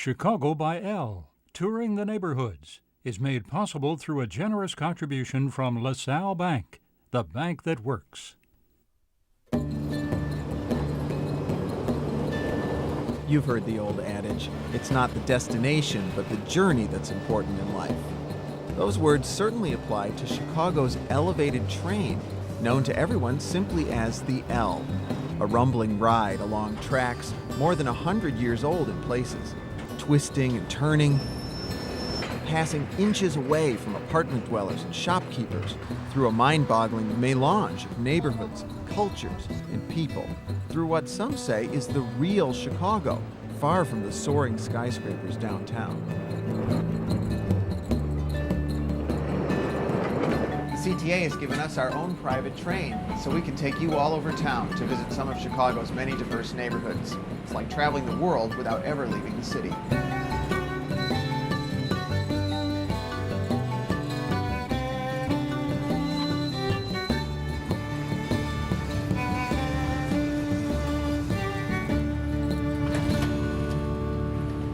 Chicago by L, touring the neighborhoods, is made possible through a generous contribution from LaSalle Bank, the bank that works. You've heard the old adage, it's not the destination, but the journey that's important in life. Those words certainly apply to Chicago's elevated train, known to everyone simply as the L, a rumbling ride along tracks more than 100 years old in places, twisting and turning, passing inches away from apartment dwellers and shopkeepers through a mind-boggling melange of neighborhoods, cultures, and people, through what some say is the real Chicago, far from the soaring skyscrapers downtown. The CTA has given us our own private train, so we can take you all over town to visit some of Chicago's many diverse neighborhoods. It's like traveling the world without ever leaving the city.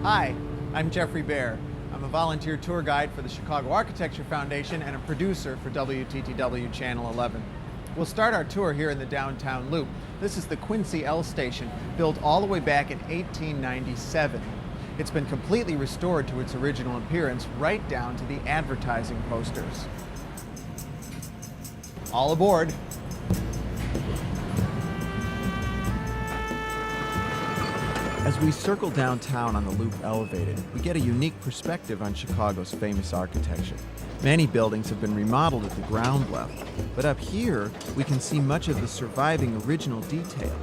Hi, I'm Jeffrey Baer. I'm a volunteer tour guide for the Chicago Architecture Foundation and a producer for WTTW Channel 11. We'll start our tour here in the downtown loop. This is the Quincy L station, built all the way back in 1897. It's been completely restored to its original appearance, right down to the advertising posters. All aboard. As we circle downtown on the Loop Elevated, we get a unique perspective on Chicago's famous architecture. Many buildings have been remodeled at the ground level, but up here, we can see much of the surviving original detail.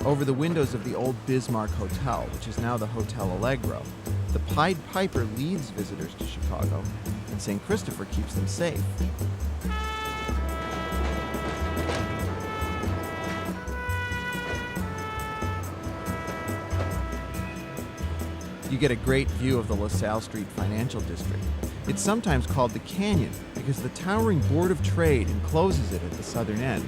Over the windows of the old Bismarck Hotel, which is now the Hotel Allegro, the Pied Piper leads visitors to Chicago, and St. Christopher keeps them safe. You get a great view of the LaSalle Street Financial District. It's sometimes called the Canyon because the towering Board of Trade encloses it at the southern end.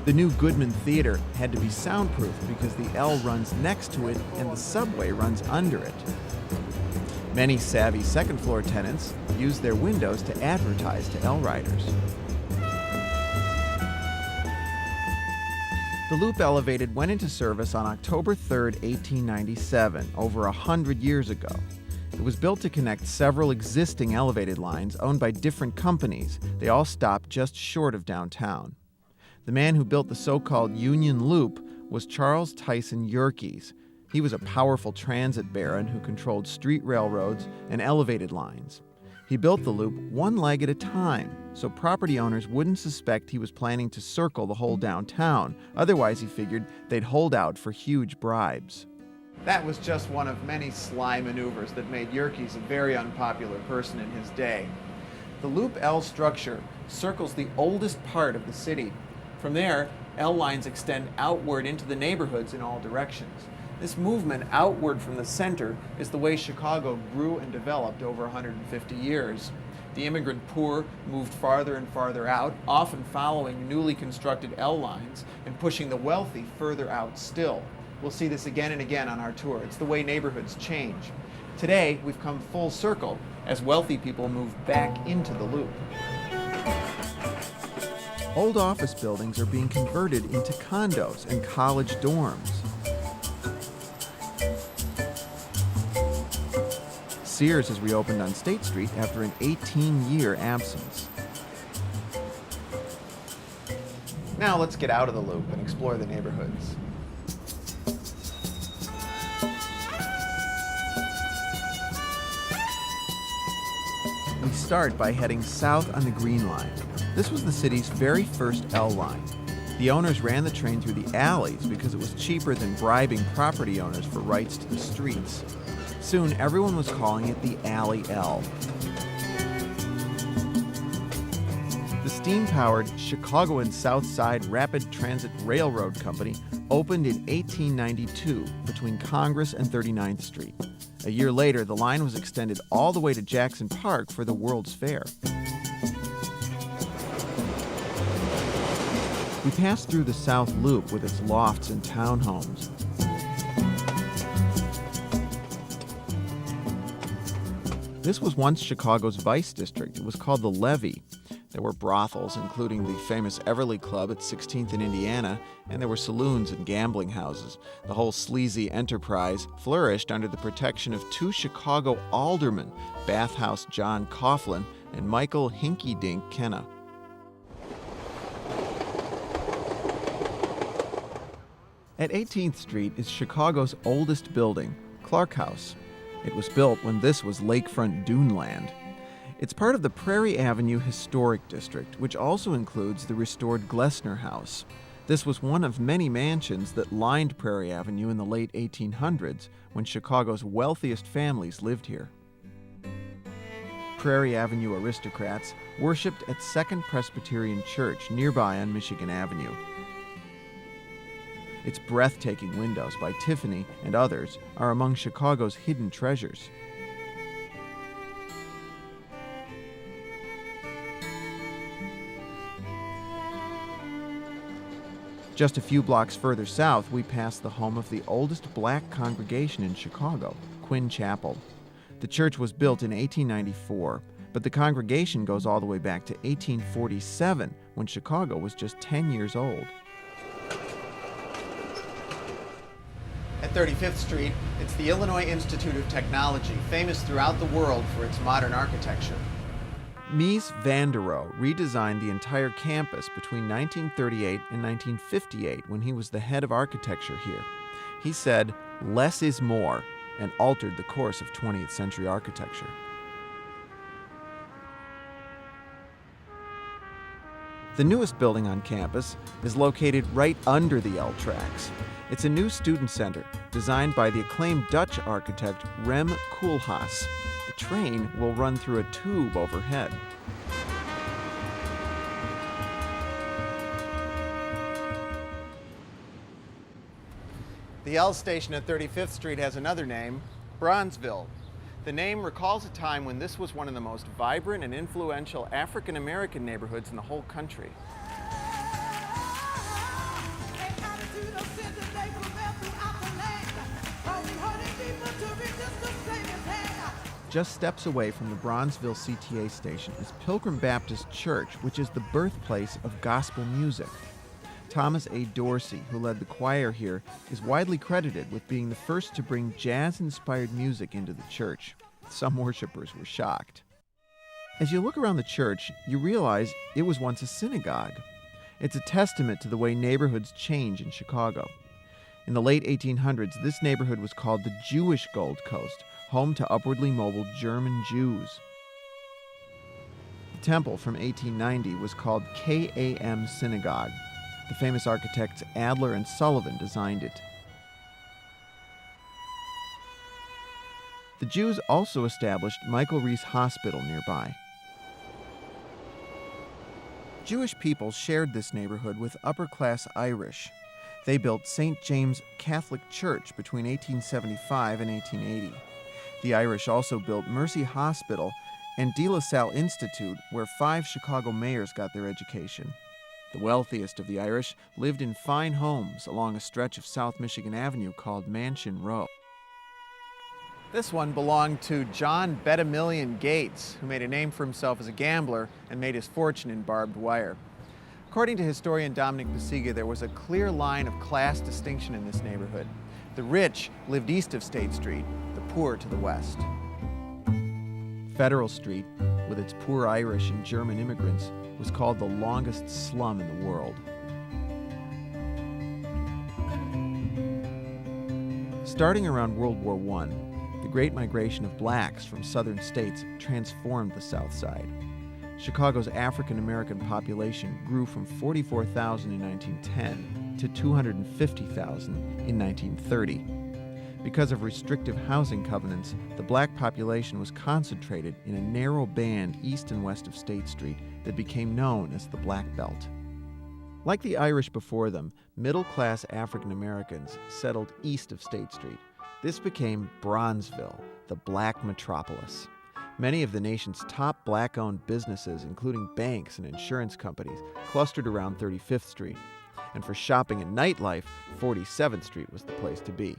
The new Goodman Theater had to be soundproof because the L runs next to it and the subway runs under it. Many savvy second-floor tenants use their windows to advertise to L riders. The Loop Elevated went into service on October 3, 1897, over 100 years ago. It was built to connect several existing elevated lines owned by different companies. They all stopped just short of downtown. The man who built the so-called Union Loop was Charles Tyson Yerkes. He was a powerful transit baron who controlled street railroads and elevated lines. He built the loop one leg at a time, so property owners wouldn't suspect he was planning to circle the whole downtown. Otherwise, he figured they'd hold out for huge bribes. That was just one of many sly maneuvers that made Yerkes a very unpopular person in his day. The Loop L structure circles the oldest part of the city. From there, L lines extend outward into the neighborhoods in all directions. This movement outward from the center is the way Chicago grew and developed over 150 years. The immigrant poor moved farther and farther out, often following newly constructed L lines and pushing the wealthy further out still. We'll see this again and again on our tour. It's the way neighborhoods change. Today, we've come full circle as wealthy people move back into the loop. Old office buildings are being converted into condos and college dorms. Sears has reopened on State Street after an 18-year absence. Now let's get out of the loop and explore the neighborhoods. We start by heading south on the Green Line. This was the city's very first L line. The owners ran the train through the alleys because it was cheaper than bribing property owners for rights to the streets. Soon, everyone was calling it the Alley L. The steam-powered Chicago and South Side Rapid Transit Railroad Company opened in 1892 between Congress and 39th Street. A year later, the line was extended all the way to Jackson Park for the World's Fair. We pass through the South Loop with its lofts and townhomes. This was once Chicago's Vice District. It was called the Levee. There were brothels, including the famous Everly Club at 16th and Indiana, and there were saloons and gambling houses. The whole sleazy enterprise flourished under the protection of two Chicago aldermen, Bathhouse John Coughlin and Michael Hinky Dink Kenna. At 18th Street is Chicago's oldest building, Clark House. It was built when this was lakefront duneland. It's part of the Prairie Avenue Historic District, which also includes the restored Glessner House. This was one of many mansions that lined Prairie Avenue in the late 1800s when Chicago's wealthiest families lived here. Prairie Avenue aristocrats worshipped at Second Presbyterian Church nearby on Michigan Avenue. Its breathtaking windows by Tiffany and others are among Chicago's hidden treasures. Just a few blocks further south, we pass the home of the oldest black congregation in Chicago, Quinn Chapel. The church was built in 1894, but the congregation goes all the way back to 1847, when Chicago was just 10 years old. At 35th Street, it's the Illinois Institute of Technology, famous throughout the world for its modern architecture. Mies van der Rohe redesigned the entire campus between 1938 and 1958 when he was the head of architecture here. He said, "Less is more," and altered the course of 20th century architecture. The newest building on campus is located right under the L tracks. It's a new student center designed by the acclaimed Dutch architect Rem Koolhaas. The train will run through a tube overhead. The L station at 35th Street has another name, Bronzeville. The name recalls a time when this was one of the most vibrant and influential African American neighborhoods in the whole country. Just steps away from the Bronzeville CTA station is Pilgrim Baptist Church, which is the birthplace of gospel music. Thomas A. Dorsey, who led the choir here, is widely credited with being the first to bring jazz-inspired music into the church. Some worshipers were shocked. As you look around the church, you realize it was once a synagogue. It's a testament to the way neighborhoods change in Chicago. In the late 1800s, this neighborhood was called the Jewish Gold Coast, home to upwardly mobile German Jews. The temple from 1890 was called KAM Synagogue. The famous architects Adler and Sullivan designed it. The Jews also established Michael Reese Hospital nearby. Jewish people shared this neighborhood with upper-class Irish. They built St. James Catholic Church between 1875 and 1880. The Irish also built Mercy Hospital and De La Salle Institute, where 5 Chicago mayors got their education. The wealthiest of the Irish lived in fine homes along a stretch of South Michigan Avenue called Mansion Row. This one belonged to John Betamillion Gates, who made a name for himself as a gambler and made his fortune in barbed wire. According to historian Dominic Basiga, there was a clear line of class distinction in this neighborhood. The rich lived east of State Street, the poor to the west. Federal Street, with its poor Irish and German immigrants, was called the longest slum in the world. Starting around World War I, the Great Migration of blacks from southern states transformed the South Side. Chicago's African American population grew from 44,000 in 1910 to 250,000 in 1930. Because of restrictive housing covenants, the black population was concentrated in a narrow band east and west of State Street that became known as the Black Belt. Like the Irish before them, middle-class African Americans settled east of State Street. This became Bronzeville, the black metropolis. Many of the nation's top black-owned businesses, including banks and insurance companies, clustered around 35th Street. And for shopping and nightlife, 47th Street was the place to be.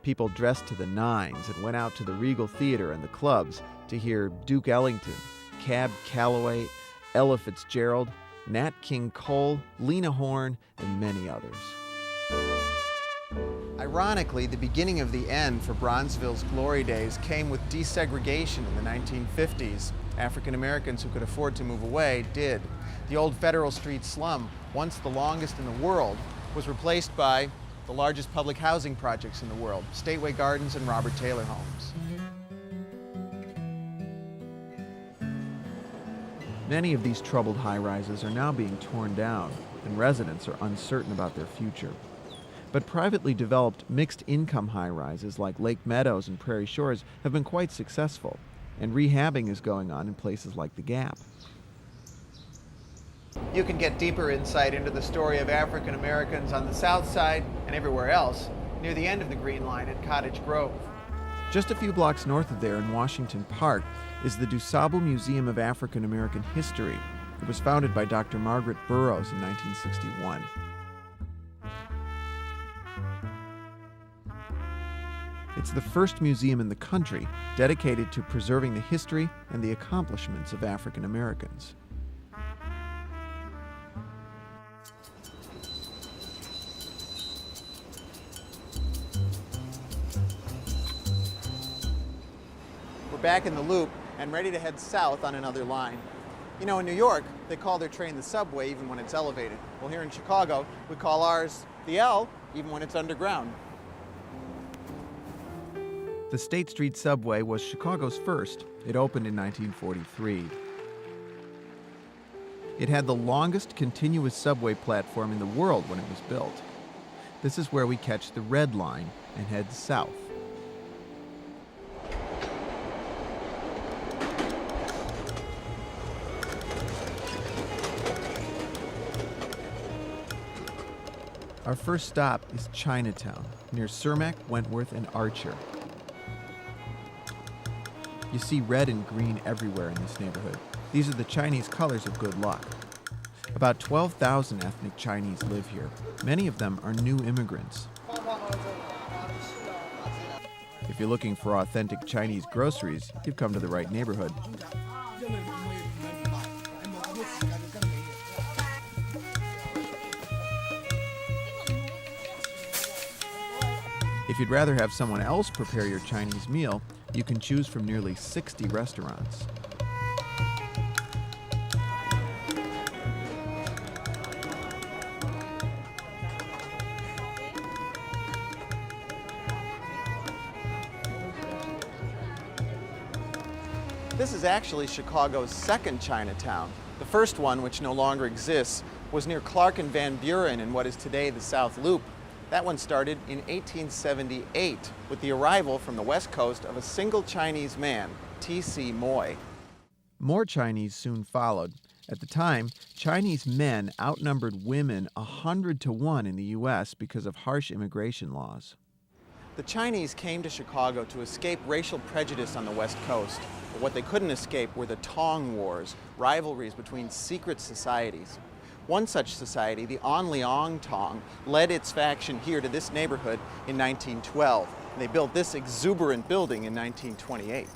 People dressed to the nines and went out to the Regal Theater and the clubs to hear Duke Ellington, Cab Calloway, Ella Fitzgerald, Nat King Cole, Lena Horne, and many others. Ironically, the beginning of the end for Bronzeville's glory days came with desegregation in the 1950s. African Americans who could afford to move away did. The old Federal Street slum, once the longest in the world, was replaced by the largest public housing projects in the world, Stateway Gardens and Robert Taylor Homes. Many of these troubled high-rises are now being torn down, and residents are uncertain about their future. But privately developed mixed-income high-rises like Lake Meadows and Prairie Shores have been quite successful, and rehabbing is going on in places like the Gap. You can get deeper insight into the story of African Americans on the South Side and everywhere else near the end of the Green Line at Cottage Grove. Just a few blocks north of there in Washington Park is the DuSable Museum of African American History. It was founded by Dr. Margaret Burroughs in 1961. It's the first museum in the country dedicated to preserving the history and the accomplishments of African Americans. We're back in the Loop and ready to head south on another line. You know, in New York, they call their train the subway even when it's elevated. Well, here in Chicago, we call ours the L even when it's underground. The State Street subway was Chicago's first. It opened in 1943. It had the longest continuous subway platform in the world when it was built. This is where we catch the Red Line and head south. Our first stop is Chinatown, near Cermak, Wentworth, and Archer. You see red and green everywhere in this neighborhood. These are the Chinese colors of good luck. About 12,000 ethnic Chinese live here. Many of them are new immigrants. If you're looking for authentic Chinese groceries, you've come to the right neighborhood. If you'd rather have someone else prepare your Chinese meal, you can choose from nearly 60 restaurants. This is actually Chicago's second Chinatown. The first one, which no longer exists, was near Clark and Van Buren in what is today the South Loop. That one started in 1878 with the arrival from the West Coast of a single Chinese man, T.C. Moy. More Chinese soon followed. At the time, Chinese men outnumbered women 100 to 1 in the U.S. because of harsh immigration laws. The Chinese came to Chicago to escape racial prejudice on the West Coast. But what they couldn't escape were the Tong Wars, rivalries between secret societies. One such society, the An Liang Tong, led its faction here to this neighborhood in 1912. And they built this exuberant building in 1928.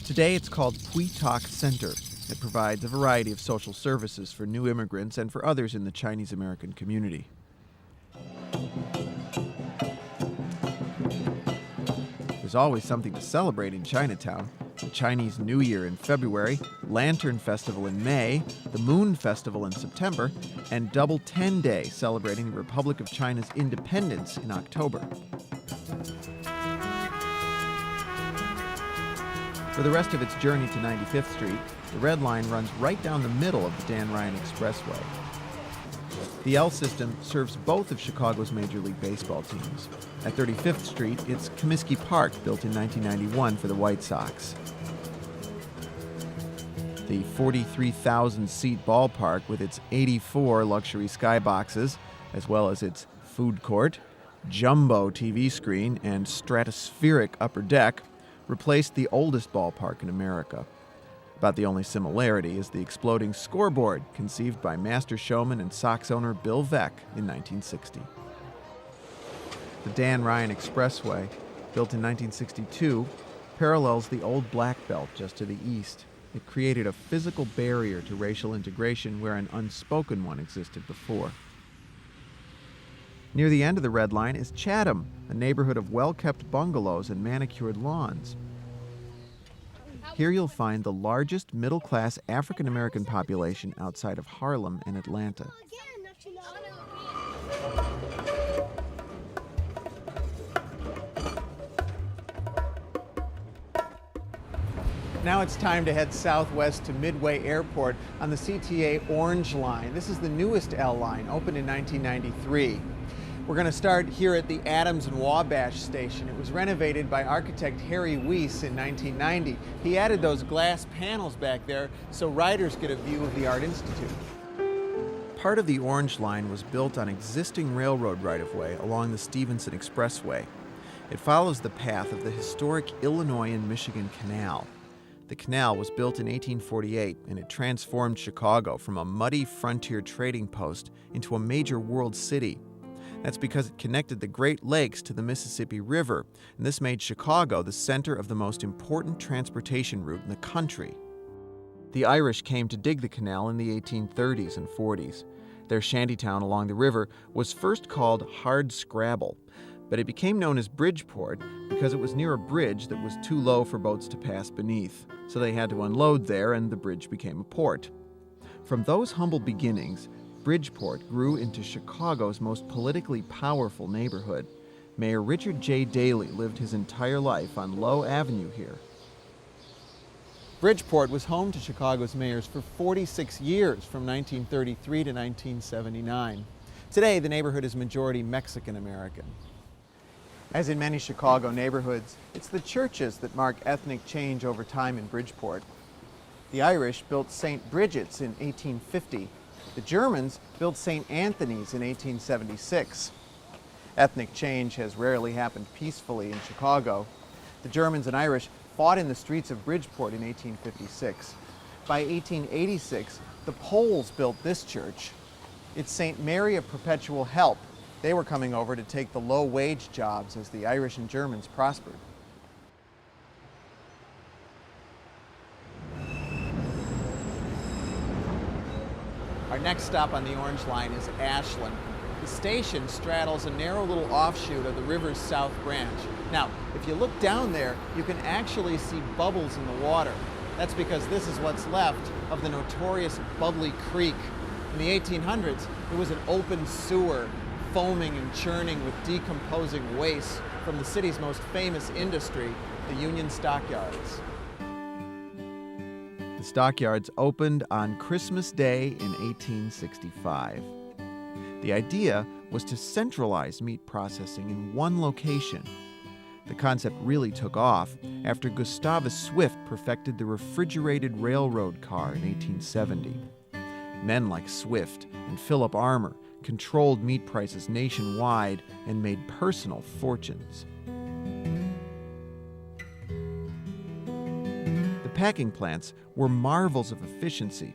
Today it's called Pui Tak Center. It provides a variety of social services for new immigrants and for others in the Chinese American community. There's always something to celebrate in Chinatown. The Chinese New Year in February, Lantern Festival in May, the Moon Festival in September, and Double 10 Day celebrating the Republic of China's independence in October. For the rest of its journey to 95th Street, the Red Line runs right down the middle of the Dan Ryan Expressway. The L system serves both of Chicago's Major League Baseball teams. At 35th Street, it's Comiskey Park, built in 1991 for the White Sox. The 43,000-seat ballpark with its 84 luxury skyboxes, as well as its food court, jumbo TV screen and stratospheric upper deck replaced the oldest ballpark in America. About the only similarity is the exploding scoreboard conceived by master showman and Sox owner Bill Veeck in 1960. The Dan Ryan Expressway, built in 1962, parallels the old Black Belt just to the east. It created a physical barrier to racial integration where an unspoken one existed before. Near the end of the Red Line is Chatham, a neighborhood of well-kept bungalows and manicured lawns. Here you'll find the largest middle-class African-American population outside of Harlem and Atlanta. Now it's time to head southwest to Midway Airport on the CTA Orange Line. This is the newest L line, opened in 1993. We're going to start here at the Adams and Wabash station. It was renovated by architect Harry Weiss in 1990. He added those glass panels back there so riders get a view of the Art Institute. Part of the Orange Line was built on existing railroad right-of-way along the Stevenson Expressway. It follows the path of the historic Illinois and Michigan Canal. The canal was built in 1848, and it transformed Chicago from a muddy frontier trading post into a major world city. That's because it connected the Great Lakes to the Mississippi River, and this made Chicago the center of the most important transportation route in the country. The Irish came to dig the canal in the 1830s and 40s. Their shantytown along the river was first called Hard Scrabble, but it became known as Bridgeport because it was near a bridge that was too low for boats to pass beneath, so they had to unload there and the bridge became a port. From those humble beginnings, Bridgeport grew into Chicago's most politically powerful neighborhood. Mayor Richard J. Daley lived his entire life on Low Avenue here. Bridgeport was home to Chicago's mayors for 46 years, from 1933 to 1979. Today, the neighborhood is majority Mexican-American. As in many Chicago neighborhoods, it's the churches that mark ethnic change over time in Bridgeport. The Irish built St. Bridget's in 1850. The Germans built St. Anthony's in 1876. Ethnic change has rarely happened peacefully in Chicago. The Germans and Irish fought in the streets of Bridgeport in 1856. By 1886, the Poles built this church. It's St. Mary of Perpetual Help. They were coming over to take the low-wage jobs as the Irish and Germans prospered. Our next stop on the Orange Line is Ashland. The station straddles a narrow little offshoot of the river's south branch. Now, if you look down there, you can actually see bubbles in the water. That's because this is what's left of the notorious Bubbly Creek. In the 1800s, it was an open sewer, foaming and churning with decomposing waste from the city's most famous industry, the Union Stockyards. The stockyards opened on Christmas Day in 1865. The idea was to centralize meat processing in one location. The concept really took off after Gustavus Swift perfected the refrigerated railroad car in 1870. Men like Swift and Philip Armour controlled meat prices nationwide and made personal fortunes. The packing plants were marvels of efficiency.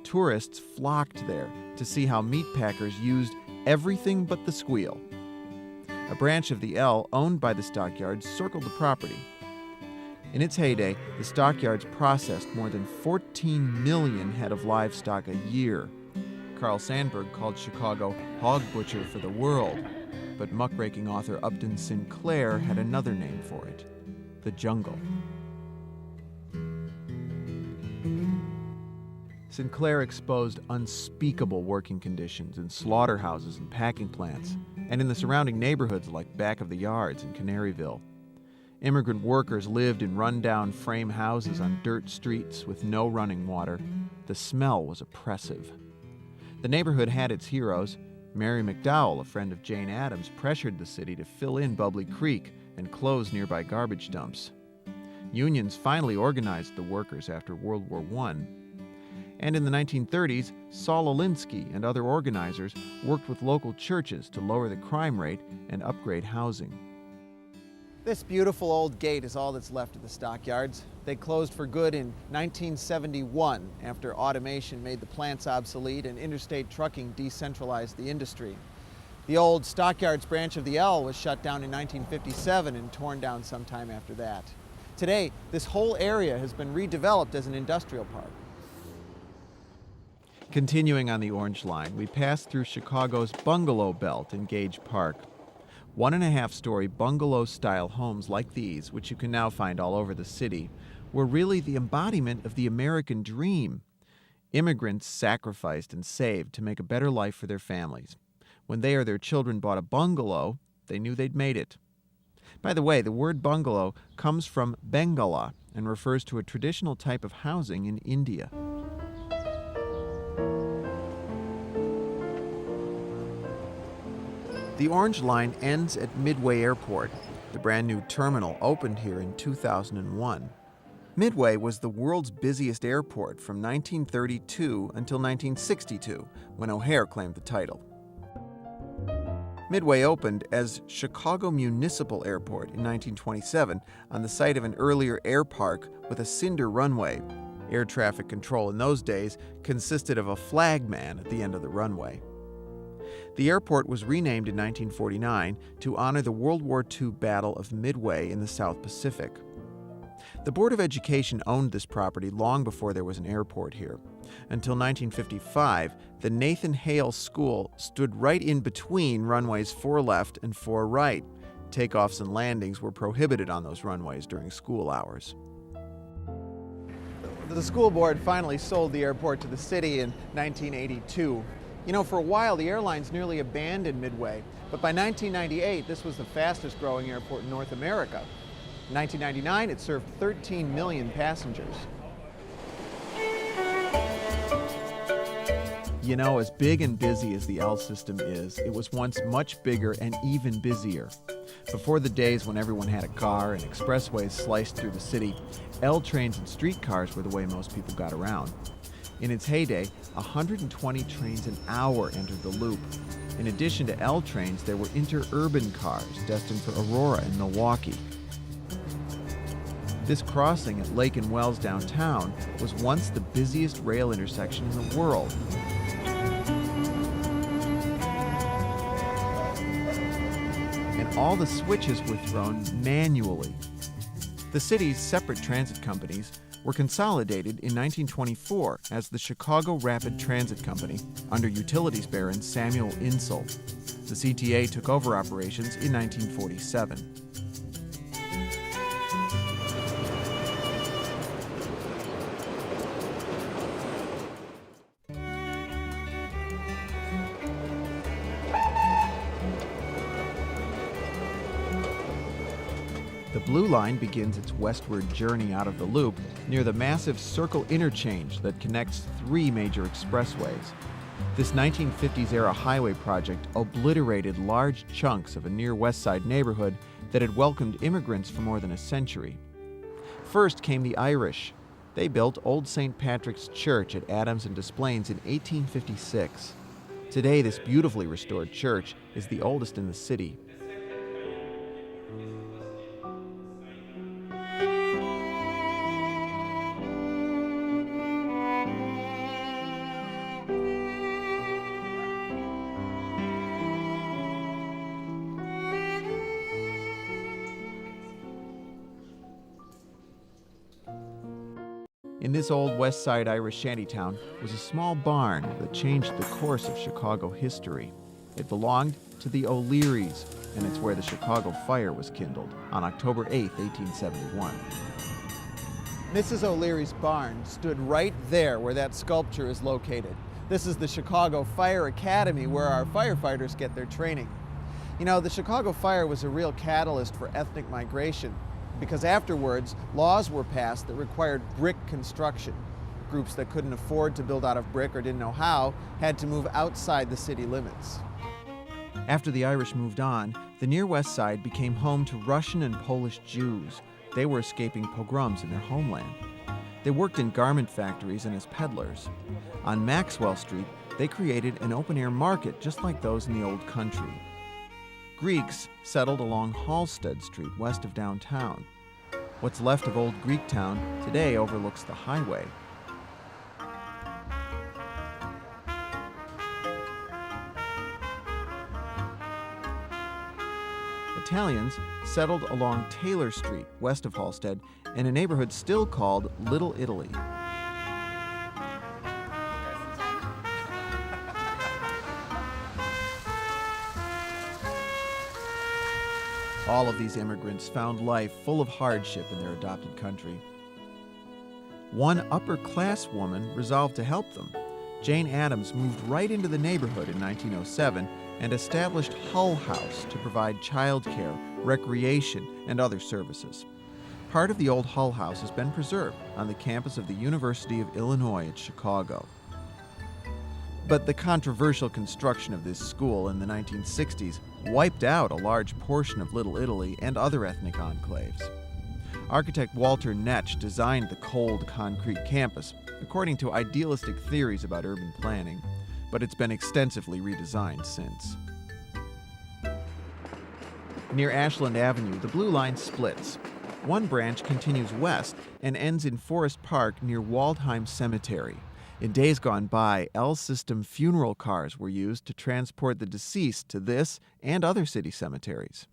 Tourists flocked there to see how meat packers used everything but the squeal. A branch of the L owned by the stockyards circled the property. In its heyday, the stockyards processed more than 14 million head of livestock a year. Carl Sandburg called Chicago hog butcher for the world, but muckraking author Upton Sinclair had another name for it: the jungle. Sinclair exposed unspeakable working conditions in slaughterhouses and packing plants, and in the surrounding neighborhoods like Back of the Yards and Canaryville. Immigrant workers lived in run-down frame houses on dirt streets with no running water. The smell was oppressive. The neighborhood had its heroes. Mary McDowell, a friend of Jane Addams, pressured the city to fill in Bubbly Creek and close nearby garbage dumps. Unions finally organized the workers after World War I. And in the 1930s, Saul Alinsky and other organizers worked with local churches to lower the crime rate and upgrade housing. This beautiful old gate is all that's left of the stockyards. They closed for good in 1971 after automation made the plants obsolete and interstate trucking decentralized the industry. The old Stockyards branch of the L was shut down in 1957 and torn down sometime after that. Today, this whole area has been redeveloped as an industrial park. Continuing on the Orange Line, we pass through Chicago's bungalow belt in Gage Park. 1.5-story bungalow-style homes like these, which you can now find all over the city, were really the embodiment of the American dream. Immigrants sacrificed and saved to make a better life for their families. When they or their children bought a bungalow, they knew they'd made it. By the way, the word bungalow comes from Bengala and refers to a traditional type of housing in India. The Orange Line ends at Midway Airport. The brand new terminal opened here in 2001. Midway was the world's busiest airport from 1932 until 1962, when O'Hare claimed the title. Midway opened as Chicago Municipal Airport in 1927 on the site of an earlier air park with a cinder runway. Air traffic control in those days consisted of a flagman at the end of the runway. The airport was renamed in 1949 to honor the World War II Battle of Midway in the South Pacific. The Board of Education owned this property long before there was an airport here. Until 1955, the Nathan Hale School stood right in between runways 4 left and 4 right. Takeoffs and landings were prohibited on those runways during school hours. The school board finally sold the airport to the city in 1982. You know, for a while, the airlines nearly abandoned Midway, but by 1998, this was the fastest growing airport in North America. In 1999, it served 13 million passengers. You know, as big and busy as the L system is, it was once much bigger and even busier. Before the days when everyone had a car and expressways sliced through the city, L trains and streetcars were the way most people got around. In its heyday, 120 trains an hour entered the loop. In addition to L trains, there were interurban cars destined for Aurora and Milwaukee. This crossing at Lake and Wells downtown was once the busiest rail intersection in the world. And all the switches were thrown manually. The city's separate transit companies were consolidated in 1924 as the Chicago Rapid Transit Company under utilities baron Samuel Insull. The CTA took over operations in 1947. The Blue Line begins its westward journey out of the loop near the massive Circle Interchange that connects 3 major expressways. This 1950s-era highway project obliterated large chunks of a near West Side neighborhood that had welcomed immigrants for more than a century. First came the Irish. They built Old St. Patrick's Church at Adams and Des Plaines in 1856. Today, this beautifully restored church is the oldest in the city. In this old West Side Irish shantytown was a small barn that changed the course of Chicago history. It belonged to the O'Learys, and it's where the Chicago Fire was kindled on October 8, 1871. Mrs. O'Leary's barn stood right there where that sculpture is located. This is the Chicago Fire Academy, where our firefighters get their training. You know, the Chicago Fire was a real catalyst for ethnic migration, because afterwards, laws were passed that required brick construction. Groups that couldn't afford to build out of brick or didn't know how had to move outside the city limits. After the Irish moved on, the near West Side became home to Russian and Polish Jews. They were escaping pogroms in their homeland. They worked in garment factories and as peddlers. On Maxwell Street, they created an open-air market just like those in the old country. Greeks settled along Halsted Street west of downtown. What's left of old Greektown today overlooks the highway. Italians settled along Taylor Street west of Halsted in a neighborhood still called Little Italy. All of these immigrants found life full of hardship in their adopted country. One upper-class woman resolved to help them. Jane Addams moved right into the neighborhood in 1907 and established Hull House to provide childcare, recreation, and other services. Part of the old Hull House has been preserved on the campus of the University of Illinois at Chicago. But the controversial construction of this school in the 1960s wiped out a large portion of Little Italy and other ethnic enclaves. Architect Walter Netsch designed the cold concrete campus according to idealistic theories about urban planning, but it's been extensively redesigned since. Near Ashland Avenue, the Blue Line splits. One branch continues west and ends in Forest Park near Waldheim Cemetery. In days gone by, L-System funeral cars were used to transport the deceased to this and other city cemeteries.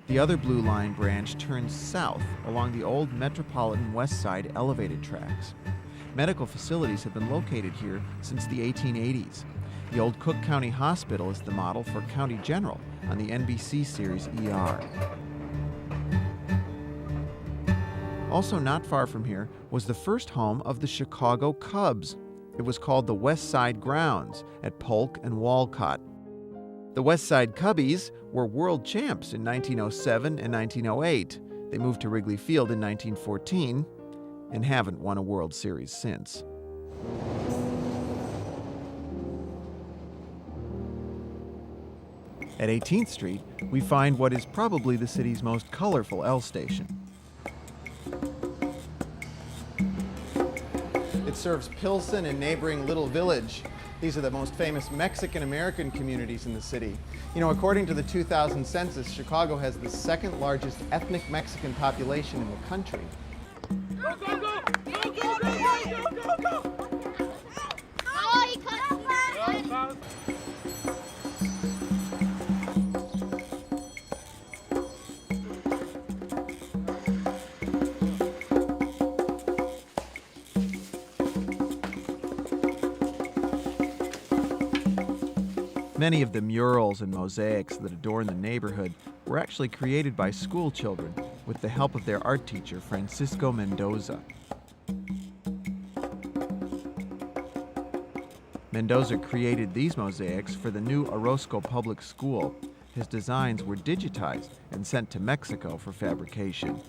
The other Blue Line branch turns south along the old Metropolitan West Side elevated tracks. Medical facilities have been located here since the 1880s. The old Cook County Hospital is the model for County General on the NBC series ER. Also not far from here was the first home of the Chicago Cubs. It was called the West Side Grounds at Polk and Walcott. The West Side Cubbies were world champs in 1907 and 1908. They moved to Wrigley Field in 1914 and haven't won a World Series since. At 18th Street, we find what is probably the city's most colorful L station. It serves Pilsen and neighboring Little Village. These are the most famous Mexican-American communities in the city. You know, according to the 2000 census, Chicago has the second largest ethnic Mexican population in the country. Go, go, go! Go, go, go, go, go, go, go! Oh, he cut it. Many of the murals and mosaics that adorn the neighborhood were actually created by school children with the help of their art teacher, Francisco Mendoza. Mendoza created these mosaics for the new Orozco Public School. His designs were digitized and sent to Mexico for fabrication.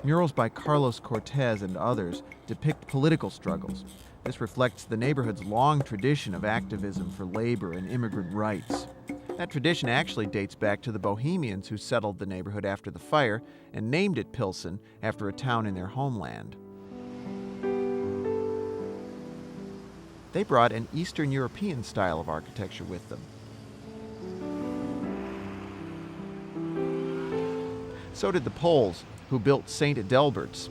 Murals by Carlos Cortez and others depict political struggles. This reflects the neighborhood's long tradition of activism for labor and immigrant rights. That tradition actually dates back to the Bohemians who settled the neighborhood after the fire and named it Pilsen after a town in their homeland. They brought an Eastern European style of architecture with them. So did the Poles, who built St. Adelbert's.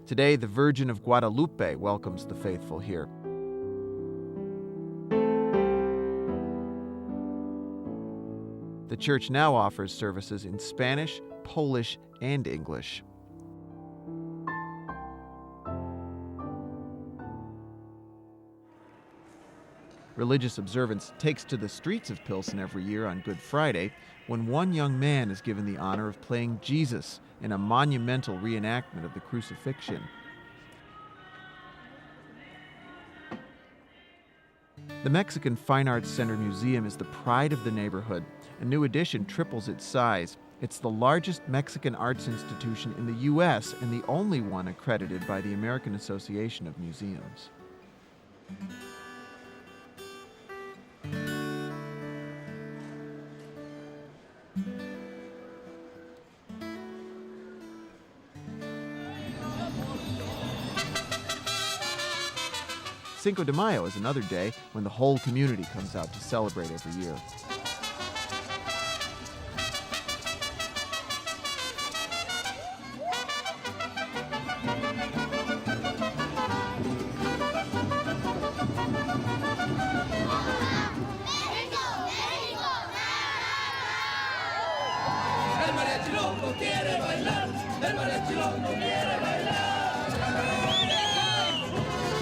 Today, the Virgin of Guadalupe welcomes the faithful here. The church now offers services in Spanish, Polish, and English. Religious observance takes to the streets of Pilsen every year on Good Friday, when one young man is given the honor of playing Jesus in a monumental reenactment of the crucifixion. The Mexican Fine Arts Center Museum is the pride of the neighborhood. A new addition triples its size. It's the largest Mexican arts institution in the U.S. and the only one accredited by the American Association of Museums. Cinco de Mayo is another day when the whole community comes out to celebrate every year. El mariachi loco quiere bailar, el mariachi loco quiere bailar.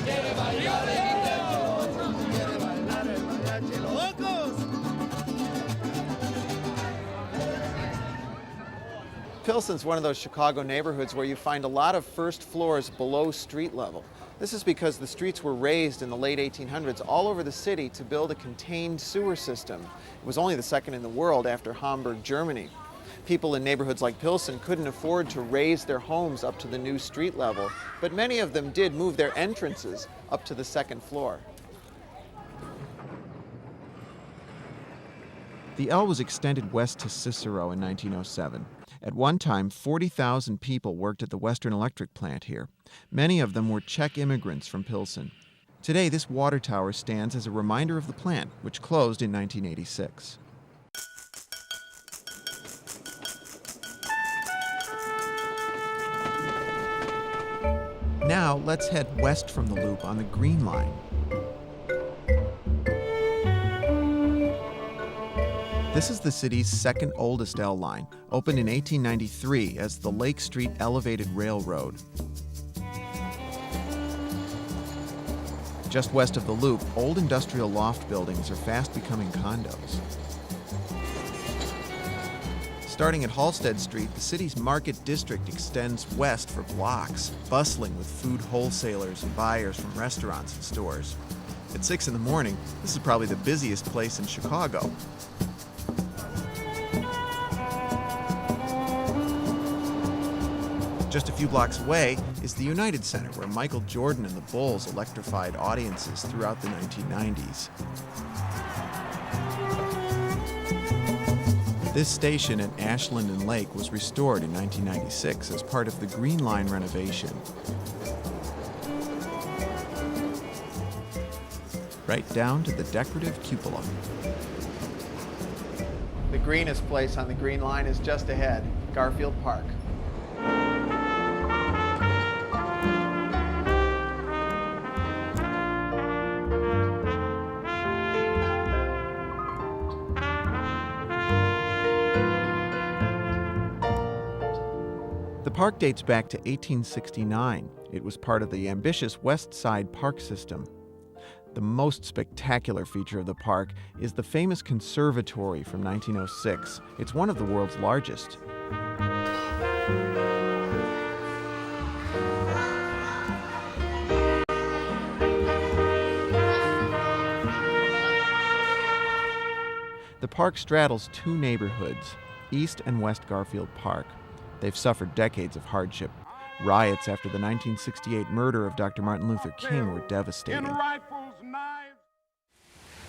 Quiere bailar el mariachi loco, quiere bailar el mariachi locos. Pilsen's one of those Chicago neighborhoods where you find a lot of first floors below street level. This is because the streets were raised in the late 1800s all over the city to build a contained sewer system. It was only the second in the world after Hamburg, Germany. People in neighborhoods like Pilsen couldn't afford to raise their homes up to the new street level, but many of them did move their entrances up to the second floor. The L was extended west to Cicero in 1907. At one time, 40,000 people worked at the Western Electric plant here. Many of them were Czech immigrants from Pilsen. Today, this water tower stands as a reminder of the plant, which closed in 1986. Now, let's head west from the loop on the Green Line. This is the city's second oldest L line, opened in 1893 as the Lake Street Elevated Railroad. Just west of the loop, old industrial loft buildings are fast becoming condos. Starting at Halsted Street, the city's market district extends west for blocks, bustling with food wholesalers and buyers from restaurants and stores. At 6 in the morning, this is probably the busiest place in Chicago. Just a few blocks away is the United Center, where Michael Jordan and the Bulls electrified audiences throughout the 1990s. This station at Ashland and Lake was restored in 1996 as part of the Green Line renovation. Right down to the decorative cupola. The greenest place on the Green Line is just ahead, Garfield Park. The park dates back to 1869. It was part of the ambitious West Side Park system. The most spectacular feature of the park is the famous conservatory from 1906. It's one of the world's largest. The park straddles two neighborhoods, East and West Garfield Park. They've suffered decades of hardship. Riots after the 1968 murder of Dr. Martin Luther King were devastating.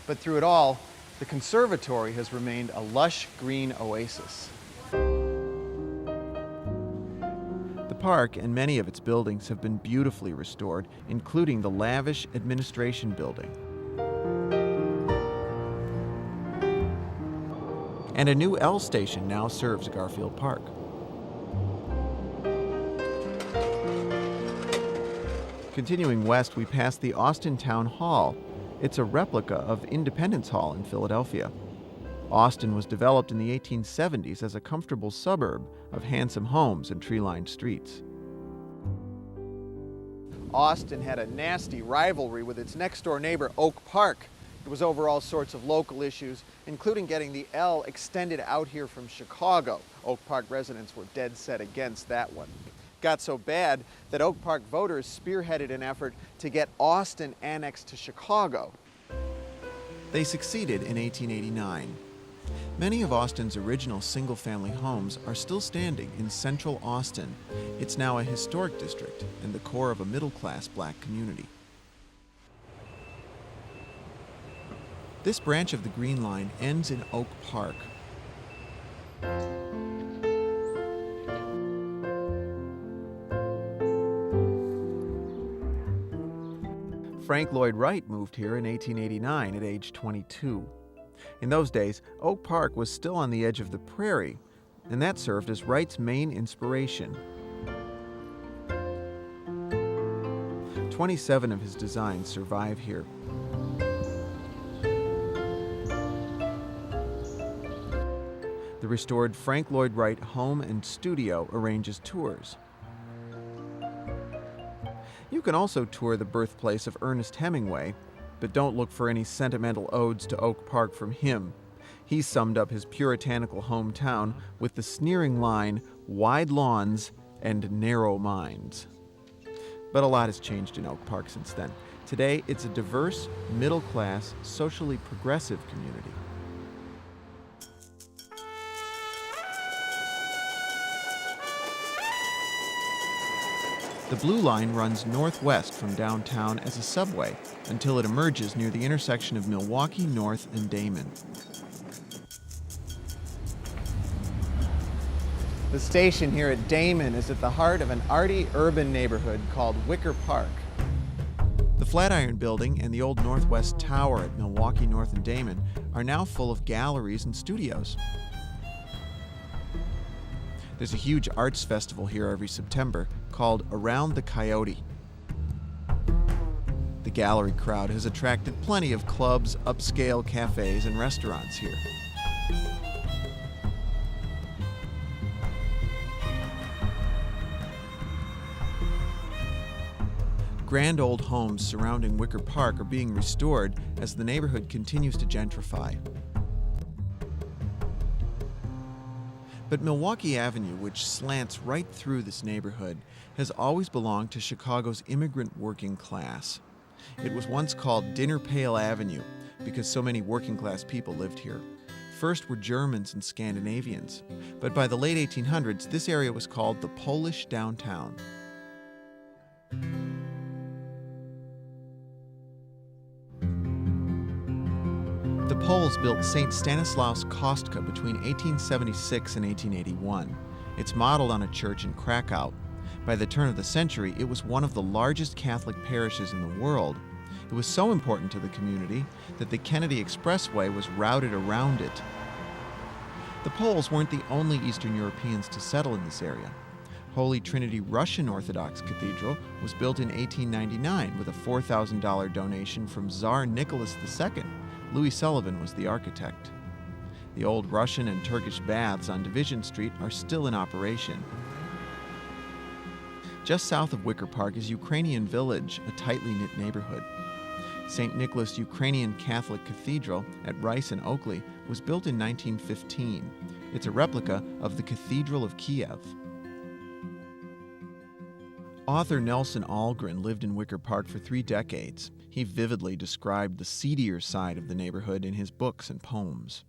But through it all, the conservatory has remained a lush green oasis. The park and many of its buildings have been beautifully restored, including the lavish administration building. And a new L station now serves Garfield Park. Continuing west, we pass the Austin Town Hall. It's a replica of Independence Hall in Philadelphia. Austin was developed in the 1870s as a comfortable suburb of handsome homes and tree-lined streets. Austin had a nasty rivalry with its next-door neighbor, Oak Park. It was over all sorts of local issues, including getting the L extended out here from Chicago. Oak Park residents were dead set against that one. Got so bad that Oak Park voters spearheaded an effort to get Austin annexed to Chicago. They succeeded in 1889. Many of Austin's original single-family homes are still standing in central Austin. It's now a historic district and the core of a middle-class black community. This branch of the Green Line ends in Oak Park. Frank Lloyd Wright moved here in 1889 at age 22. In those days, Oak Park was still on the edge of the prairie, and that served as Wright's main inspiration. 27 of his designs survive here. The restored Frank Lloyd Wright home and studio arranges tours. You can also tour the birthplace of Ernest Hemingway, but don't look for any sentimental odes to Oak Park from him. He summed up his puritanical hometown with the sneering line, "wide lawns and narrow minds." But a lot has changed in Oak Park since then. Today, it's a diverse, middle-class, socially progressive community. The Blue Line runs northwest from downtown as a subway until it emerges near the intersection of Milwaukee North and Damon. The station here at Damon is at the heart of an arty urban neighborhood called Wicker Park. The Flatiron Building and the old Northwest Tower at Milwaukee North and Damon are now full of galleries and studios. There's a huge arts festival here every September called Around the Coyote. The gallery crowd has attracted plenty of clubs, upscale cafes, and restaurants here. Grand old homes surrounding Wicker Park are being restored as the neighborhood continues to gentrify. But Milwaukee Avenue, which slants right through this neighborhood, has always belonged to Chicago's immigrant working class. It was once called Dinner Pail Avenue because so many working class people lived here. First were Germans and Scandinavians, but by the late 1800s, this area was called the Polish Downtown. The Poles built St. Stanislaus Kostka between 1876 and 1881. It's modeled on a church in Krakow. By the turn of the century, it was one of the largest Catholic parishes in the world. It was so important to the community that the Kennedy Expressway was routed around it. The Poles weren't the only Eastern Europeans to settle in this area. Holy Trinity Russian Orthodox Cathedral was built in 1899 with a $4,000 donation from Tsar Nicholas II. Louis Sullivan was the architect. The old Russian and Turkish baths on Division Street are still in operation. Just south of Wicker Park is Ukrainian Village, a tightly knit neighborhood. St. Nicholas Ukrainian Catholic Cathedral at Rice and Oakley was built in 1915. It's a replica of the Cathedral of Kiev. Author Nelson Algren lived in Wicker Park for 3 decades. He vividly described the seedier side of the neighborhood in his books and poems.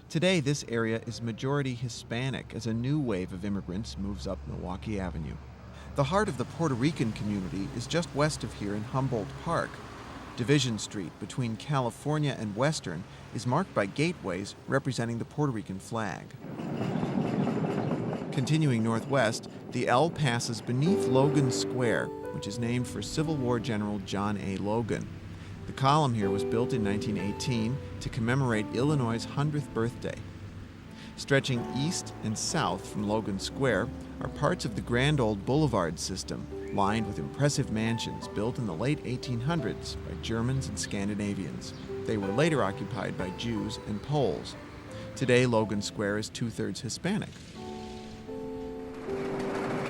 Today, this area is majority Hispanic as a new wave of immigrants moves up Milwaukee Avenue. The heart of the Puerto Rican community is just west of here in Humboldt Park. Division Street between California and Western is marked by gateways representing the Puerto Rican flag. Continuing northwest, the L passes beneath Logan Square, which is named for Civil War General John A. Logan. The column here was built in 1918 to commemorate Illinois' 100th birthday. Stretching east and south from Logan Square are parts of the Grand Old Boulevard system, lined with impressive mansions built in the late 1800s by Germans and Scandinavians. They were later occupied by Jews and Poles. Today, Logan Square is 2/3 Hispanic.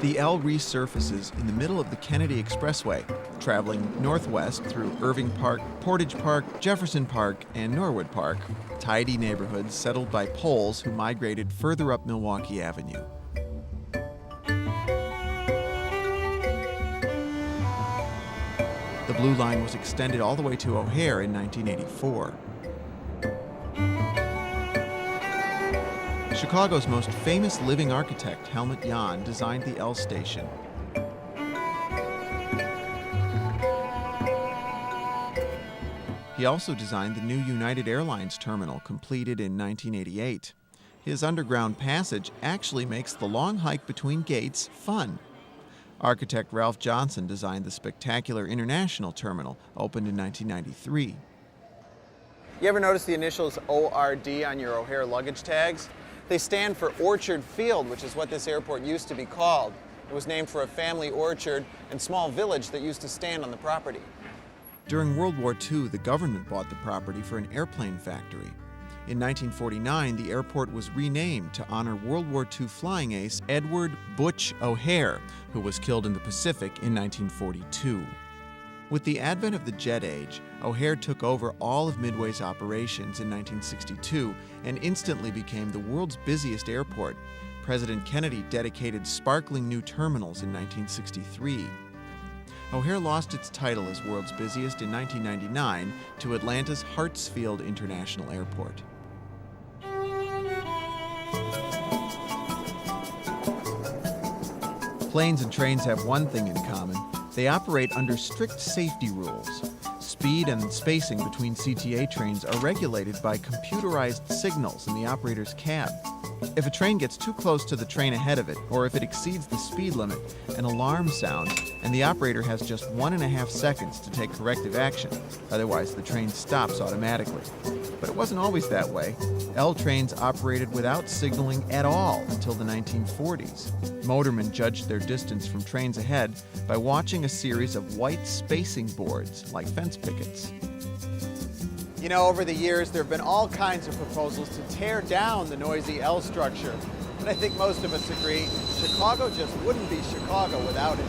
The L resurfaces in the middle of the Kennedy Expressway, traveling northwest through Irving Park, Portage Park, Jefferson Park, and Norwood Park, tidy neighborhoods settled by Poles who migrated further up Milwaukee Avenue. The Blue Line was extended all the way to O'Hare in 1984. Chicago's most famous living architect, Helmut Jahn, designed the L station. He also designed the new United Airlines terminal, completed in 1988. His underground passage actually makes the long hike between gates fun. Architect Ralph Johnson designed the spectacular International Terminal, opened in 1993. You ever notice the initials ORD on your O'Hare luggage tags? They stand for Orchard Field, which is what this airport used to be called. It was named for a family orchard and small village that used to stand on the property. During World War II, the government bought the property for an airplane factory. In 1949, the airport was renamed to honor World War II flying ace Edward Butch O'Hare, who was killed in the Pacific in 1942. With the advent of the jet age, O'Hare took over all of Midway's operations in 1962 and instantly became the world's busiest airport. President Kennedy dedicated sparkling new terminals in 1963. O'Hare lost its title as world's busiest in 1999 to Atlanta's Hartsfield International Airport. Planes and trains have one thing in common. They operate under strict safety rules. Speed and spacing between CTA trains are regulated by computerized signals in the operator's cab. If a train gets too close to the train ahead of it, or if it exceeds the speed limit, an alarm sounds, and the operator has just 1.5 seconds to take corrective action. Otherwise, the train stops automatically. But it wasn't always that way. L trains operated without signaling at all until the 1940s. Motormen judged their distance from trains ahead by watching a series of white spacing boards, like fence pickets. You know, over the years, there have been all kinds of proposals to tear down the noisy L structure. But I think most of us agree, Chicago just wouldn't be Chicago without it.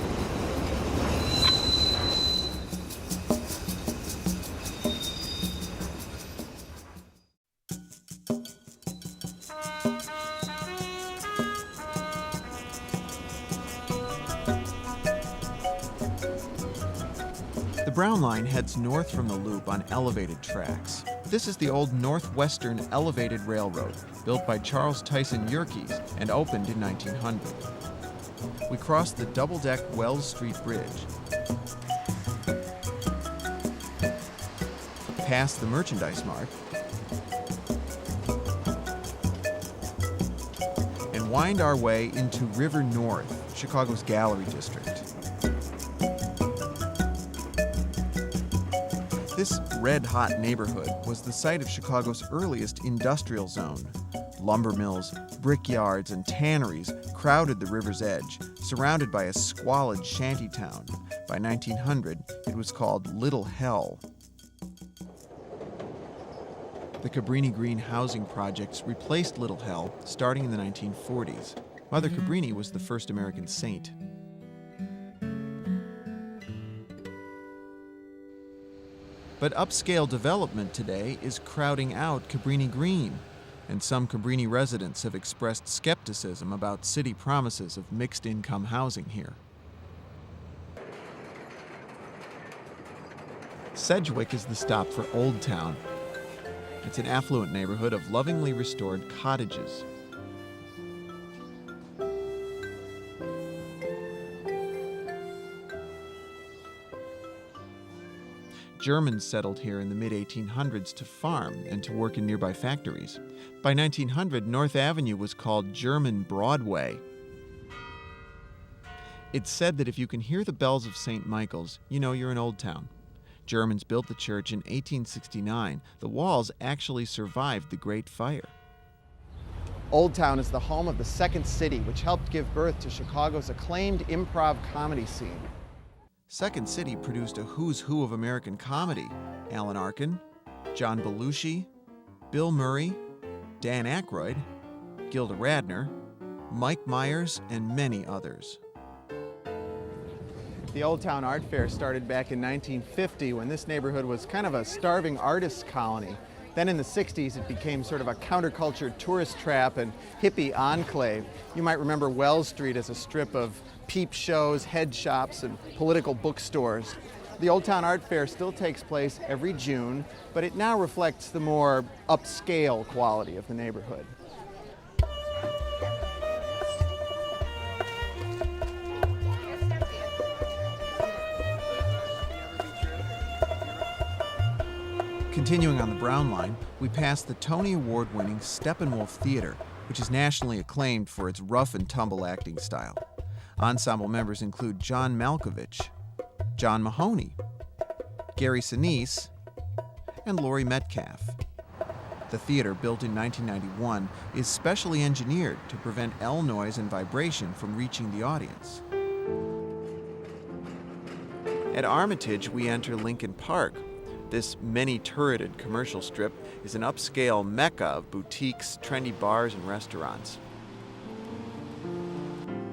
The Brown Line heads north from the Loop on elevated tracks. This is the old Northwestern Elevated Railroad, built by Charles Tyson Yerkes and opened in 1900. We cross the double-deck Wells Street Bridge, past the Merchandise Mart, and wind our way into River North, Chicago's Gallery District. This red-hot neighborhood was the site of Chicago's earliest industrial zone. Lumber mills, brickyards, and tanneries crowded the river's edge, surrounded by a squalid shanty town. By 1900, it was called Little Hell. The Cabrini Green housing projects replaced Little Hell starting in the 1940s. Mother Cabrini was the first American saint. But upscale development today is crowding out Cabrini Green, and some Cabrini residents have expressed skepticism about city promises of mixed-income housing here. Sedgwick is the stop for Old Town. It's an affluent neighborhood of lovingly restored cottages. Germans settled here in the mid-1800s to farm and to work in nearby factories. By 1900, North Avenue was called German Broadway. It's said that if you can hear the bells of St. Michael's, you know you're in Old Town. Germans built the church in 1869. The walls actually survived the Great Fire. Old Town is the home of the Second City, which helped give birth to Chicago's acclaimed improv comedy scene. Second City produced a who's who of American comedy: Alan Arkin, John Belushi, Bill Murray, Dan Aykroyd, Gilda Radner, Mike Myers, and many others. The Old Town Art Fair started back in 1950 when this neighborhood was kind of a starving artists colony. Then in the 60s, it became sort of a counterculture tourist trap and hippie enclave. You might remember Wells Street as a strip of peep shows, head shops, and political bookstores. The Old Town Art Fair still takes place every June, but it now reflects the more upscale quality of the neighborhood. Continuing on the Brown Line, we pass the Tony Award-winning Steppenwolf Theater, which is nationally acclaimed for its rough and tumble acting style. Ensemble members include John Malkovich, John Mahoney, Gary Sinise, and Laurie Metcalf. The theater, built in 1991, is specially engineered to prevent L noise and vibration from reaching the audience. At Armitage, we enter Lincoln Park. This many-turreted commercial strip is an upscale mecca of boutiques, trendy bars, and restaurants.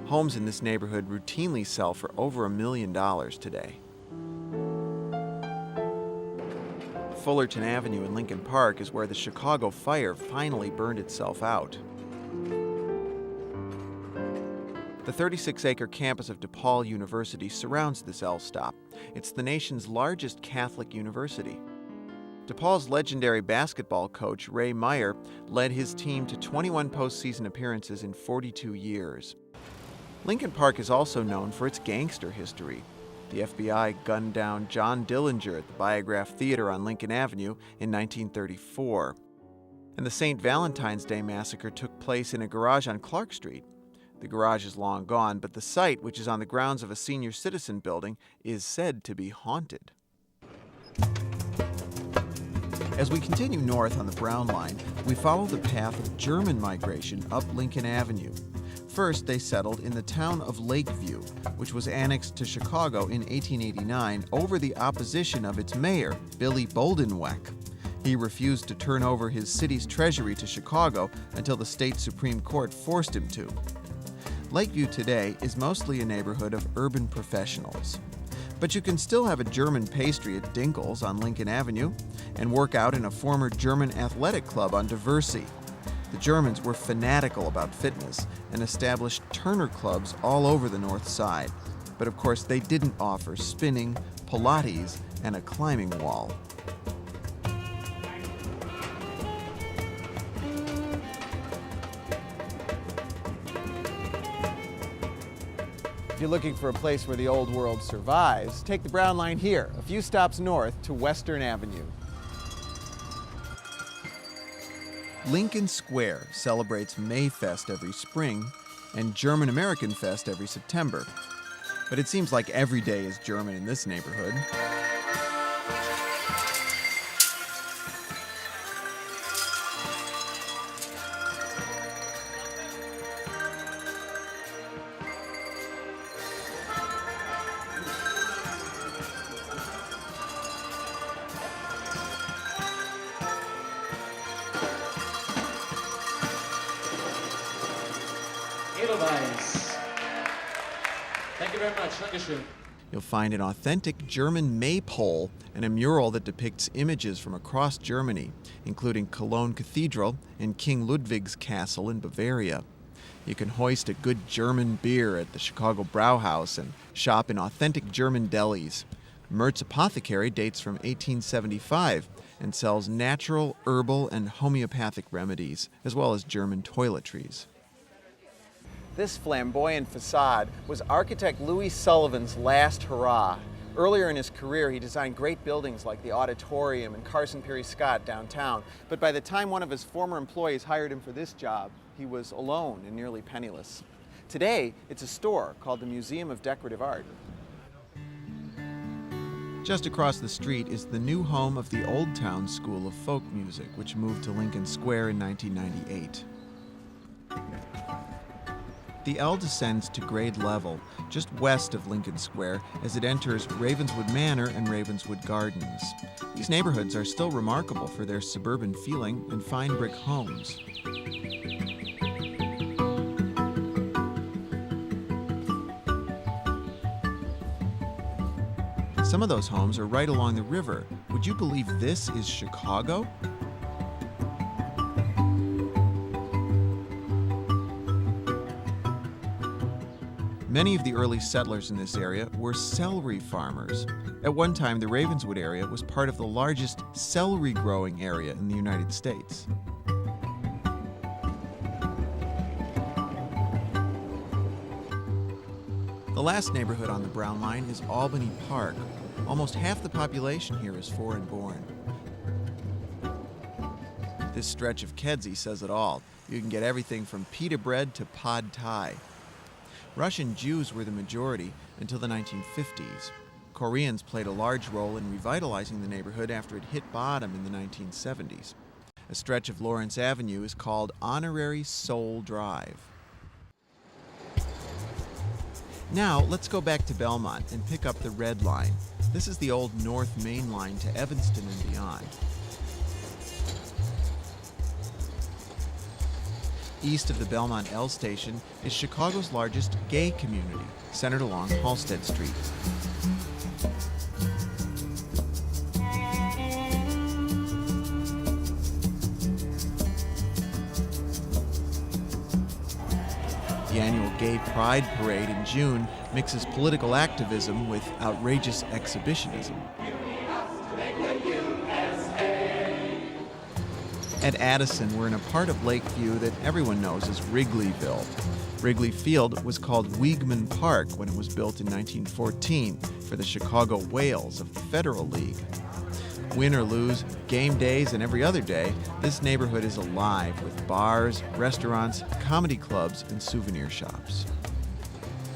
Homes in this neighborhood routinely sell for over $1 million today. Fullerton Avenue in Lincoln Park is where the Chicago fire finally burned itself out. The 36-acre campus of DePaul University surrounds this L-stop. It's the nation's largest Catholic university. DePaul's legendary basketball coach, Ray Meyer, led his team to 21 postseason appearances in 42 years. Lincoln Park is also known for its gangster history. The FBI gunned down John Dillinger at the Biograph Theater on Lincoln Avenue in 1934. And the St. Valentine's Day Massacre took place in a garage on Clark Street. The garage is long gone, but the site, which is on the grounds of a senior citizen building, is said to be haunted. As we continue north on the Brown Line, we follow the path of German migration up Lincoln Avenue. First, they settled in the town of Lakeview, which was annexed to Chicago in 1889 over the opposition of its mayor, Billy Boldenweck. He refused to turn over his city's treasury to Chicago until the state Supreme Court forced him to. Lakeview today is mostly a neighborhood of urban professionals. But you can still have a German pastry at Dinkle's on Lincoln Avenue and work out in a former German athletic club on Diversey. The Germans were fanatical about fitness and established Turner clubs all over the north side. But of course, they didn't offer spinning, Pilates, and a climbing wall. If you're looking for a place where the old world survives, take the Brown Line here, a few stops north to Western Avenue. Lincoln Square celebrates Mayfest every spring and German American Fest every September. But it seems like every day is German in this neighborhood. Edelweiss. Thank you very much. Dankeschön. You'll find an authentic German maypole and a mural that depicts images from across Germany, including Cologne Cathedral and King Ludwig's Castle in Bavaria. You can hoist a good German beer at the Chicago Brauhaus and shop in authentic German delis. Mertz Apothecary dates from 1875 and sells natural, herbal, and homeopathic remedies, as well as German toiletries. This flamboyant facade was architect Louis Sullivan's last hurrah. Earlier in his career, he designed great buildings like the Auditorium and Carson Pirie Scott downtown. But by the time one of his former employees hired him for this job, he was alone and nearly penniless. Today, it's a store called the Museum of Decorative Art. Just across the street is the new home of the Old Town School of Folk Music, which moved to Lincoln Square in 1998. The L descends to grade level, just west of Lincoln Square, as it enters Ravenswood Manor and Ravenswood Gardens. These neighborhoods are still remarkable for their suburban feeling and fine brick homes. Some of those homes are right along the river. Would you believe this is Chicago? Many of the early settlers in this area were celery farmers. At one time, the Ravenswood area was part of the largest celery growing area in the United States. The last neighborhood on the Brown Line is Albany Park. Almost half the population here is foreign born. This stretch of Kedzie says it all. You can get everything from pita bread to pad thai. Russian Jews were the majority until the 1950s. Koreans played a large role in revitalizing the neighborhood after it hit bottom in the 1970s. A stretch of Lawrence Avenue is called Honorary Seoul Drive. Now, let's go back to Belmont and pick up the Red Line. This is the old North Main Line to Evanston and beyond. East of the Belmont L station is Chicago's largest gay community, centered along Halsted Street. The annual Gay Pride Parade in June mixes political activism with outrageous exhibitionism. At Addison, we're in a part of Lakeview that everyone knows as Wrigleyville. Wrigley Field was called Weigman Park when it was built in 1914 for the Chicago Whales of the Federal League. Win or lose, game days, and every other day, this neighborhood is alive with bars, restaurants, comedy clubs, and souvenir shops.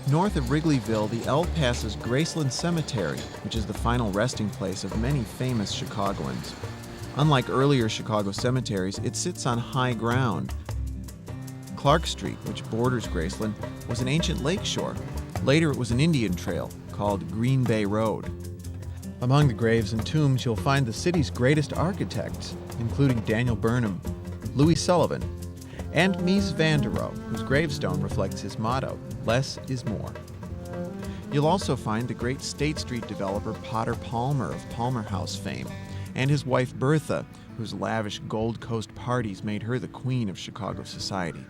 North of Wrigleyville, the L passes Graceland Cemetery, which is the final resting place of many famous Chicagoans. Unlike earlier Chicago cemeteries, it sits on high ground. Clark Street, which borders Graceland, was an ancient lakeshore. Later, it was an Indian trail called Green Bay Road. Among the graves and tombs, you'll find the city's greatest architects, including Daniel Burnham, Louis Sullivan, and Mies van der Rohe, whose gravestone reflects his motto, "Less is more." You'll also find the great State Street developer Potter Palmer of Palmer House fame, and his wife Bertha, whose lavish Gold Coast parties made her the queen of Chicago society.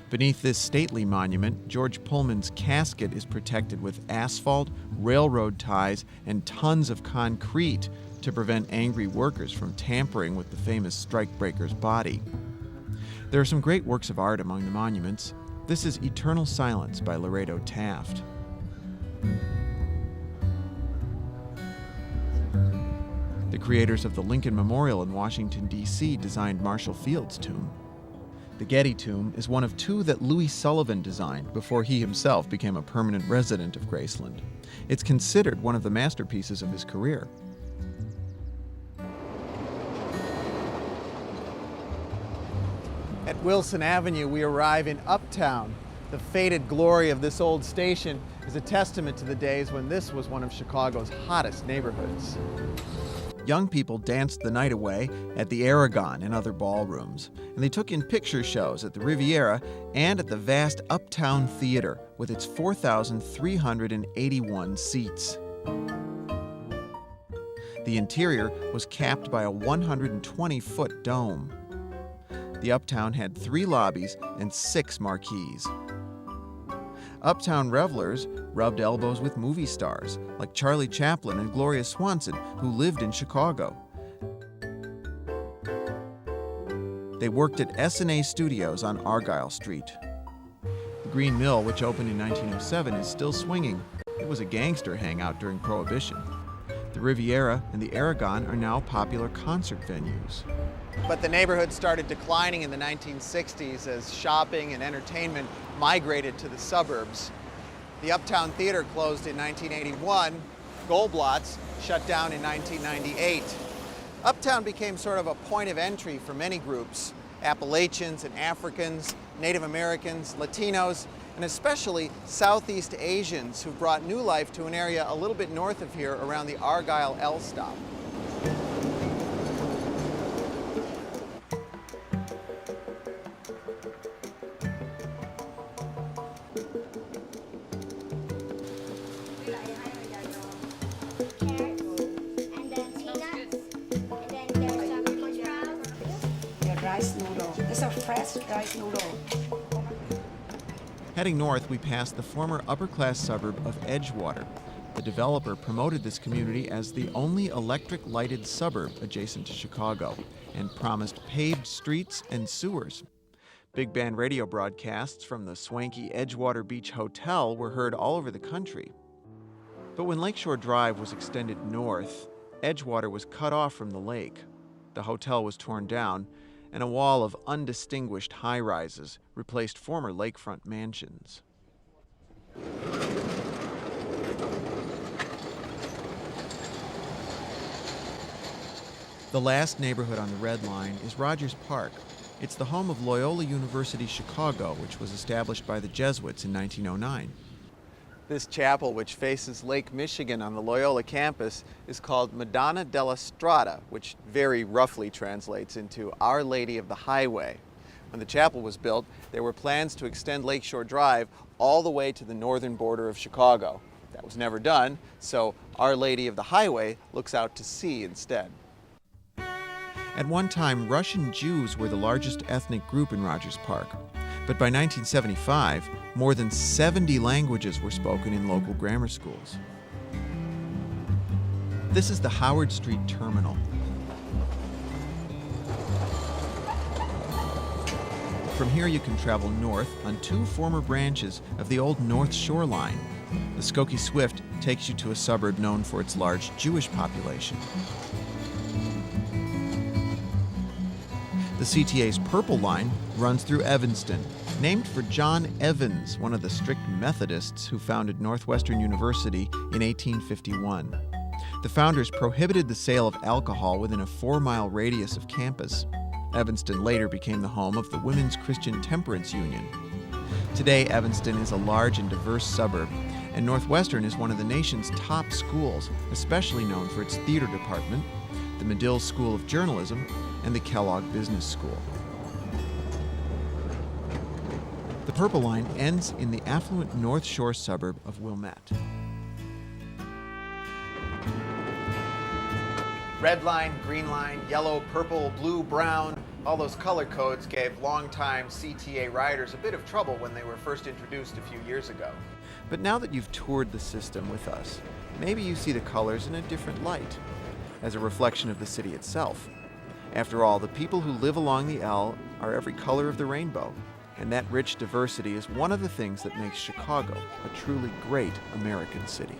Beneath this stately monument, George Pullman's casket is protected with asphalt, railroad ties, and tons of concrete to prevent angry workers from tampering with the famous strikebreaker's body. There are some great works of art among the monuments. This is Eternal Silence by Laredo Taft. The creators of the Lincoln Memorial in Washington, D.C. designed Marshall Field's tomb. The Getty tomb is one of two that Louis Sullivan designed before he himself became a permanent resident of Graceland. It's considered one of the masterpieces of his career. At Wilson Avenue, we arrive in Uptown. The faded glory of this old station is a testament to the days when this was one of Chicago's hottest neighborhoods. Young people danced the night away at the Aragon and other ballrooms, and they took in picture shows at the Riviera and at the vast Uptown Theater with its 4,381 seats. The interior was capped by a 120-foot dome. The Uptown had 3 lobbies and 6 marquees. Uptown revelers rubbed elbows with movie stars like Charlie Chaplin and Gloria Swanson, who lived in Chicago. They worked at S&A Studios on Argyle Street. The Green Mill, which opened in 1907, is still swinging. It was a gangster hangout during Prohibition. The Riviera and the Aragon are now popular concert venues. But the neighborhood started declining in the 1960s as shopping and entertainment migrated to the suburbs. The Uptown Theater closed in 1981. Goldblatt's shut down in 1998. Uptown became sort of a point of entry for many groups: Appalachians and Africans, Native Americans, Latinos, and especially Southeast Asians who brought new life to an area a little bit north of here around the Argyle L stop. Rice noodle. It's a fresh rice noodle. Heading north, we pass the former upper-class suburb of Edgewater. The developer promoted this community as the only electric-lighted suburb adjacent to Chicago and promised paved streets and sewers. Big band radio broadcasts from the swanky Edgewater Beach Hotel were heard all over the country. But when Lakeshore Drive was extended north, Edgewater was cut off from the lake. The hotel was torn down, and a wall of undistinguished high-rises replaced former lakefront mansions. The last neighborhood on the Red Line is Rogers Park. It's the home of Loyola University Chicago, which was established by the Jesuits in 1909. This chapel, which faces Lake Michigan on the Loyola campus, is called Madonna della Strada, which very roughly translates into Our Lady of the Highway. When the chapel was built, there were plans to extend Lakeshore Drive all the way to the northern border of Chicago. That was never done, so Our Lady of the Highway looks out to sea instead. At one time, Russian Jews were the largest ethnic group in Rogers Park. But by 1975, more than 70 languages were spoken in local grammar schools. This is the Howard Street Terminal. From here you can travel north on two former branches of the old North Shore Line. The Skokie Swift takes you to a suburb known for its large Jewish population. The CTA's Purple Line runs through Evanston, named for John Evans, one of the strict Methodists who founded Northwestern University in 1851. The founders prohibited the sale of alcohol within a 4-mile radius of campus. Evanston later became the home of the Women's Christian Temperance Union. Today, Evanston is a large and diverse suburb, and Northwestern is one of the nation's top schools, especially known for its theater department, the Medill School of Journalism, and the Kellogg Business School. The Purple Line ends in the affluent North Shore suburb of Wilmette. Red line, green line, yellow, purple, blue, brown, all those color codes gave longtime CTA riders a bit of trouble when they were first introduced a few years ago. But now that you've toured the system with us, maybe you see the colors in a different light, as a reflection of the city itself. After all, the people who live along the L are every color of the rainbow, and that rich diversity is one of the things that makes Chicago a truly great American city.